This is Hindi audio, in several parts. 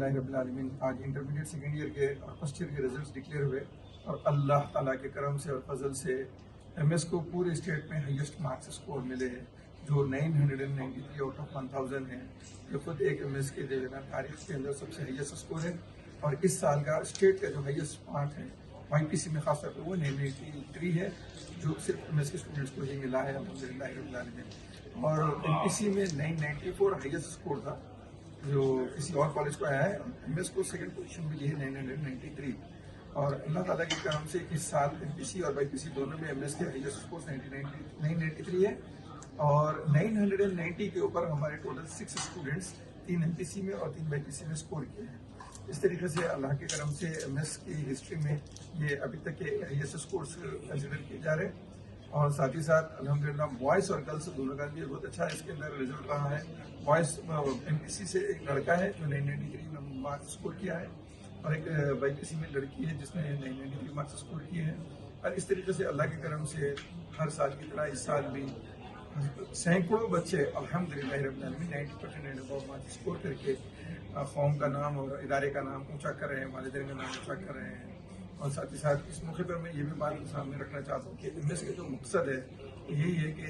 अल्हम्दुलिल्लाह रब्बिल आलमीन। आज इंटरमीडिएट सेकेंड ईयर के और फर्स्ट ईयर के रिजल्ट्स डिक्लेयर हुए और अल्लाह ताला के करम से और फजल से एमएस को पूरे स्टेट में हाईएस्ट मार्क्स स्कोर मिले हैं, जो 993 आउट ऑफ 1000 है। ये खुद एक एमएस के जो है ना तारीख के अंदर सबसे हाईएस्ट स्कोर है। और इस साल का स्टेट का जो हाईएस्ट मार्क है वाईपीसी में खासतौर पर वो 983 है, जो सिर्फ एमएस के स्टूडेंट्स को ही मिला है अल्हम्दुलिल्लाह रब्बिल आलमीन। और एमपीसी में 994 हाईएस्ट स्कोर था, जो किसी और कॉलेज को आया है। एमएस को सेकंड पोजीशन मिली है 993। और अल्लाह ताला के करम से इस साल एमपीसी और बाईपीसी दोनों में एमएस के हाईएस्ट स्कोर 993 है। और 990 के ऊपर हमारे टोटल 6 स्टूडेंट्स 3 एमपीसी में और 3 बाईपीसी में स्कोर किए हैं। इस तरीके से अल्लाह के करम से एमएस की हिस्ट्री में ये अभी तक के हाईएस्ट स्कोर्स कंसिडर किए जा रहे हैं। और साथ ही साथ अल्हम्दुलिल्लाह बॉयज़ और गर्ल्स दोनों का भी बहुत अच्छा इसके अंदर रिजल्ट रहा है। बॉयज़ एमपीसी से एक लड़का है जो 993 मार्क्स स्कोर किया है, और एक बाईपीसी में लड़की है जिसने 993 मार्क्स स्कोर किए हैं। और इस तरीके से अल्लाह के करम से हर साल की तरह इस साल भी सैकड़ों बच्चे अल्हम्दुलिल्लाह रब्बिल आलमीन 90% एंड अबव मार्क्स स्कोर करके कौम का नाम और इदारे का नाम ऊंचा कर रहे हैं, वालिदैन का नाम ऊंचा कर रहे हैं। और साथ ही साथ इस मौके पर मैं ये भी बात सामने रखना चाहता हूँ कि एमएस का जो मकसद है यही है कि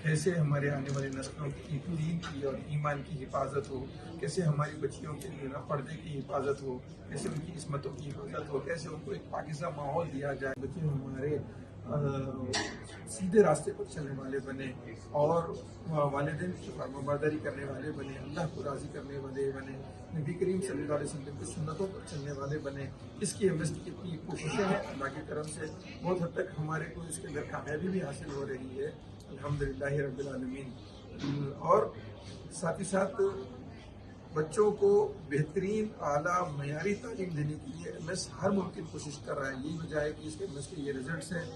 कैसे हमारे आने वाली नस्लों की दीन की और ईमान की हिफाजत हो, कैसे हमारी बच्चियों के लिए ना पर्दे की हिफाजत हो, कैसे उनकी इस्मतों की हिफाजत हो, कैसे उनको एक पाकिज़ा माहौल दिया जाए, बच्चे हमारे सीधे रास्ते पर चलने वाले बने और वालिदैन की फरमाबरदारी करने वाले बने, अल्लाह को राज़ी करने वाले बने, नबी करीम सल्लल्लाहु अलैहि वसल्लम की सुन्नतों पर चलने वाले बने। इसकी एमएस की इतनी कोशिशें हैं, अल्लाह की करम से बहुत हद तक हमारे को इसके अंदर कामयाबी भी हासिल हो रही है अल्हम्दुलिल्लाह रब्बिल आलमीन। और साथ ही साथ बच्चों को बेहतरीन आला मयारी तालीम देने के लिए एमएस हर मुमकिन कोशिश कर रहा है। यही वजह है कि इसके एमएस के ये रिजल्ट्स हैं।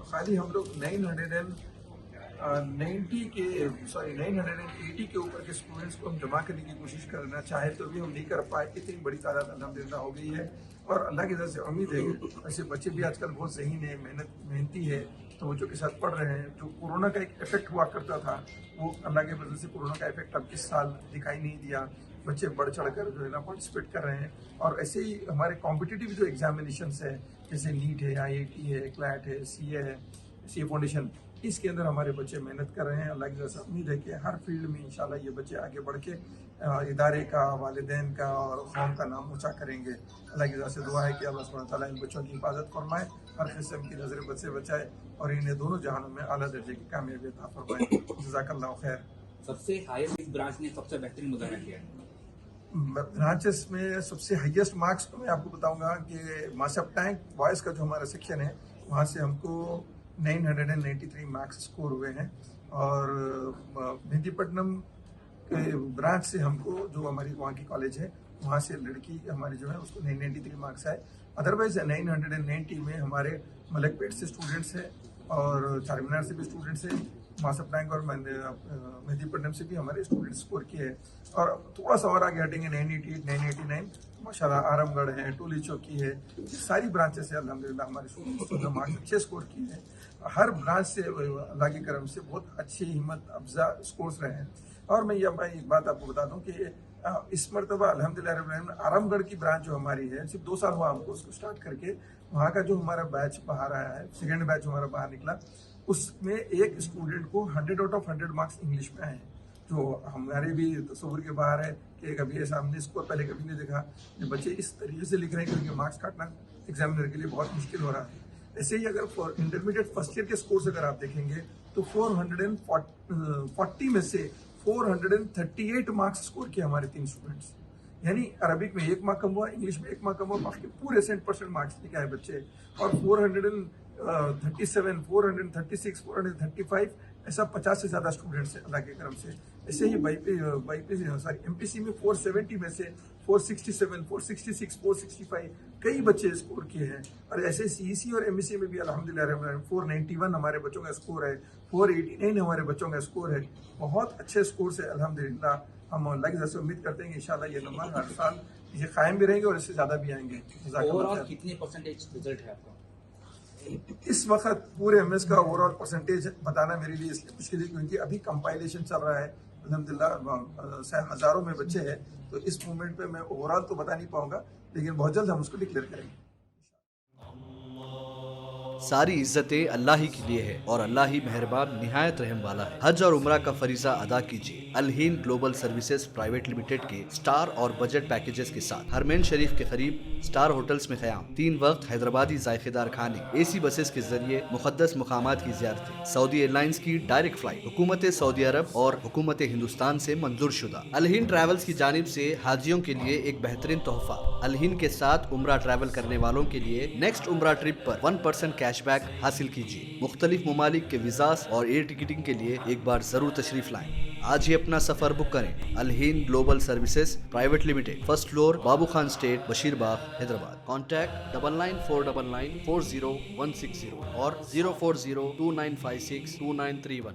खाली हम लोग 980 के ऊपर के स्टूडेंट्स को हम जमा करने की कोशिश करना चाहे तो भी हम नहीं कर पाए। इतनी बड़ी तादाद अल्हम्दुलिल्लाह हो गई है और अल्लाह की तरफ से उम्मीद है कि ऐसे बच्चे भी आजकल बहुत ज़हीन है, मेहनती है, तवज्जो के साथ पढ़ रहे हैं। जो कोरोना का एक इफेक्ट हुआ करता था वो अल्लाह के वजह से कोरोना का इफेक्ट अब इस साल दिखाई नहीं दिया। बच्चे बढ़ चढ़ कर जो है ना पार्टिसिपेट कर रहे हैं। और ऐसे ही हमारे कॉम्पिटिटिव जो एग्जामिनेशंस है, जैसे नीट है, आईआईटी है, क्लैट है, सीए है, सीए फाउंडेशन, इसके अंदर हमारे बच्चे मेहनत कर रहे हैं। अल्लाह की तरफ से उम्मीद है कि हर फील्ड में इंशाल्लाह ये बच्चे आगे बढ़ के इदारे का, वालिदैन का और कौम का नाम ऊंचा करेंगे। अल्लाह की तरफ से दुआ है कि अल्लाह सुब्हानहू व तआला इन बच्चों की हिफाजत फरमाए, हर किस्म की नजर बद से बचाए और इन्हें दोनों जहानों में आला दर्जे की कामयाबी अता फरमाए। जज़ाकल्लाहु खैर। सबसे हाईएस्ट इस ब्रांच ने सबसे बेहतरीन मुजाहरा किया है। ब्रांचेस में सबसे हाईएस्ट मार्क्स तो मैं आपको बताऊंगा कि मासब टैंक बॉयज़ का जो हमारा सेक्शन है वहाँ से हमको 993 मार्क्स स्कोर हुए हैं। और मेहदीपट्टनम के ब्रांच से हमको जो हमारी वहाँ की कॉलेज है वहाँ से लड़की हमारी जो है उसको 993 मार्क्स आए। अदरवाइज 990 में हमारे मलकपेट से स्टूडेंट्स हैं और चारमीनार से भी स्टूडेंट्स हैं, मासब टैंक और मेहदीपट्टनम से भी हमारे स्टूडेंट स्कोर किए हैं। और थोड़ा सा और आगे हटेंगे 988, 989 माशाल्लाह आरामगढ़ है, टोली चौकी है, सारी ब्रांचेस से अल्हम्दुलिल्लाह हमारे स्टूडेंट्स ने मार्क्स अच्छे स्कोर किए हैं। हर ब्रांच से अल्लाह की करम से बहुत अच्छी हिम्मत अफजा स्कोर्स रहे हैं। और मैं एक बात आपको बता दूं कि इस मरतबा अल्हम्दुलिल्लाह आरामगढ़ की ब्रांच जो हमारी है, सिर्फ 2 साल हुआ हमको उसको स्टार्ट करके, वहाँ का जो हमारा बैच बाहर आया है, सेकेंड बैच हमारा बाहर निकला, उसमें एक स्टूडेंट को 100 आउट ऑफ 100 मार्क्स इंग्लिश में आए हैं, जो हमारे भी तस्वुर के बाहर है कि कभी ऐसा हमने स्कोर पहले कभी नहीं देखा। ये बच्चे इस तरीके से लिख रहे हैं कि उनके मार्क्स काटना एग्जामिनर के लिए बहुत मुश्किल हो रहा है। ऐसे ही अगर इंटरमीडिएट फर्स्ट ईयर के स्कोर्स अगर आप देखेंगे तो 440 में से 438 मार्क्स स्कोर किए हमारे 3 स्टूडेंट्स। यानी अरबिक में 1 मार्क कम हुआ, इंग्लिश में 1 मार्क कम हुआ, बाकी पूरे 100% मार्क्स लेके आए बच्चे। और 437, 436, 435 ऐसा 50 से ज़्यादा स्टूडेंट्स हैं अल्लाह के करम से। ऐसे ही एमपीसी में 470 में से 467, 466, 465 कई बच्चे स्कोर किए हैं। और ऐसे सीईसी और एमएससी में भी अल्हम्दुलिल्लाह 491 हमारे बच्चों का स्कोर है, 489 हमारे बच्चों का स्कोर है। बहुत अच्छे स्कोर से अल्हम्दुलिल्लाह हम अल्लाह की तरफ से उम्मीद करते हैं कि इंशाल्लाह ये नंबर हर साल ये कायम भी रहेंगे और इससे ज़्यादा भी आएंगे। ओवरऑल कितने परसेंटेज रिजल्ट है आपका? इस वक्त पूरे एमएस का ओवरऑल परसेंटेज बताना मेरे लिए इसलिए मुश्किल है क्योंकि अभी कंपाइलेशन चल रहा है। अल्हम्दुलिल्लाह शायद हज़ारों में बच्चे हैं। तो इस मूवमेंट पे मैं ओवरऑल तो बता नहीं पाऊंगा, लेकिन बहुत जल्द हम उसको डिक्लेयर करेंगे। सारी इज्जतें अल्लाह ही के लिए है और अल्लाह ही मेहरबान निहायत रहम वाला है। हज और उम्रा का फरीजा अदा कीजिए Al Hind global services private limited के स्टार और बजट पैकेजेस के साथ। हरमैन शरीफ के करीब स्टार होटल्स में क़याम, 3 वक्त हैदराबादी जायकेदार खाने, AC बसेस के जरिए मुक़द्दस मुकामात की ज़ियारतें, सऊदी एयरलाइंस की डायरेक्ट फ्लाइट, हुकूमत सऊदी अरब और हुकूमत हिंदुस्तान से मंजूर शुदा। अल हिंद ट्रैवल्स की जानिब से हाजियों के लिए एक बेहतरीन तोहफा। अल हिंद के साथ उम्रा ट्रैवल करने वालों के लिए नेक्स्ट उम्रा ट्रिप पर 1% कैशबैक हासिल कीजिए। मुख्तलिफ ममालिक के वीज़ास और एयर टिकटिंग के लिए एक बार जरूर तशरीफ लाएं। आज ही अपना सफर बुक करें। Al Hind global services private limited, first floor, Babu Khan estate, Basheerbagh, Hyderabad. Contact 9949940160 और 04029562931।